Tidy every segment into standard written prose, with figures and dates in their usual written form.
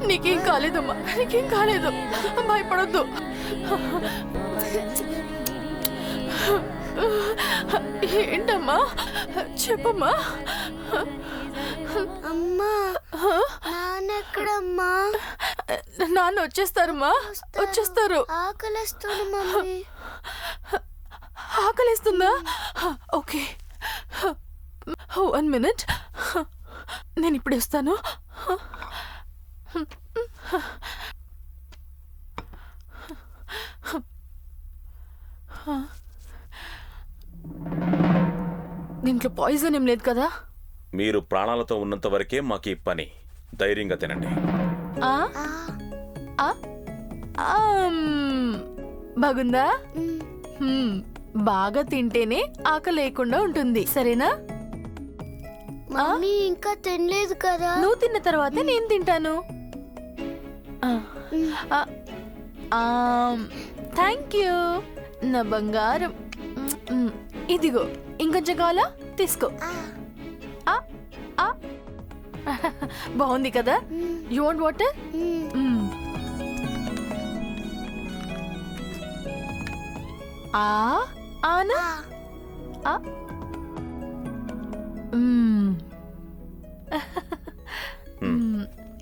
నీకేం కాలేదమ్మా, నీకేం కాలేదు, భయపడొద్దు. ఏంటమ్మా చెప్పమ్మా. అమ్మా నాన్నెక్కడమ్మా? నాన్న వచ్చేస్తారమ్మా, వచ్చేస్తారు. ఆకలిస్తుంది మమ్మీ. ఆకలిస్తుందా? ఓకే 1 minute, నేను ఇప్పుడు వస్తాను. దీంట్లో పాయిజన్ ఏం లేదు కదా? మీరు ప్రాణాలతో ఉన్నంత వరకే మాకు ఈ పని. ధైర్యంగా తినండి. బాగుందా? బాగా తింటేనే ఆకలి లేకుండా ఉంటుంది, సరేనా? మమ్మీ ఇంకా తినలేదు కదా? నువ్వు తిన్న తర్వాతే నేను తింటాను. థ్యాంక్ యూ నా బంగారం. ఇదిగో ఇంకొంచెం కావాలా? తీసుకో. బాగుంది కదా? You want water? ఆనా?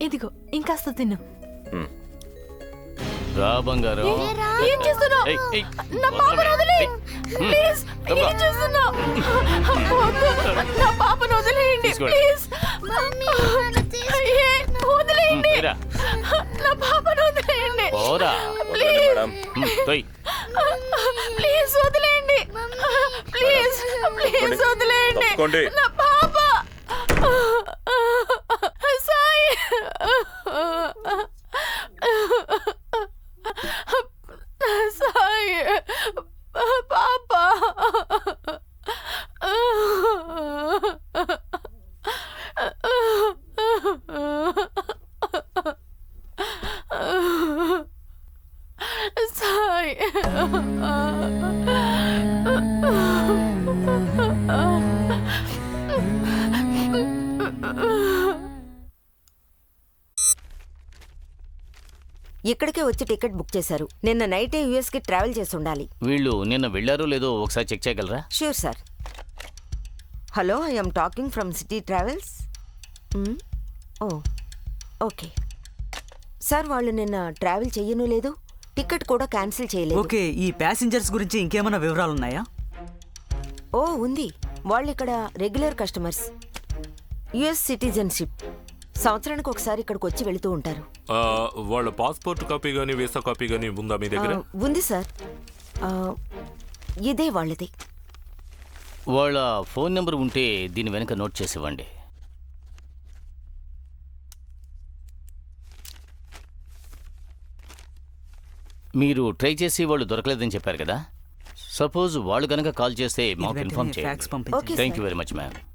ఇదిగో ఇంకాస్త తిను. రా బంగారం. ఏం చేస్తున్నావు? నా పాపను వదిలేయ్ ప్లీజ్. ఏం చేస్తున్నావు? నా పాపను వదిలేయండి ప్లీజ్. వదిలేయండి, నా పాపను వదిలేయండి ప్లీజ్. వదిలేయండి ప్లీజ్, ప్లీజ్ వదిలేయండి నా పాప. సాయి సాయి పాప. సాయి ఇక్కడికే వచ్చి టికెట్ బుక్ చేశారు. నిన్న నైటే యూఎస్ కి ట్రావెల్ చేసి ఉండాలి. వీళ్ళు నిన్న వెళ్ళారో లేదో ఒకసారి చెక్ చేయగలరా? Sure sir. Hello, I'm talking from city travels. Oh okay sir, వాళ్ళు నిన్న ట్రావెల్ చెయ్యను లేదు, టికెట్ కూడా క్యాన్సిల్ చేయలేదు. ఓకే, ఈ ప్యాసింజర్స్ గురించి ఇంకేమైనా వివరాలు ఉన్నాయా? ఓ ఉంది, వాళ్ళు ఇక్కడ రెగ్యులర్ కస్టమర్స్, యుఎస్ సిటిజన్షిప్, సంవత్సరానికి ఒకసారి ఇక్కడికి వచ్చి వెళుతూ ఉంటారు. వాళ్ళ పాస్పోర్ట్ కాపీ గానీ వీసా కాపీ గానీ ఉందా మీ దగ్గర? ఉంది సార్, ఇదే వాళ్ళది. వాళ్ళ ఫోన్ నెంబర్ ఉంటే దీని వెనక నోట్ చేసి ఇవ్వండి. మీరు ట్రై చేసి వాళ్ళు దొరకలేదని చెప్పారు కదా, సపోజ్ వాళ్ళు కనుక కాల్ చేస్తే మాకు ఇన్ఫార్మ్ చేయండి. Okay, thank you very much ma'am.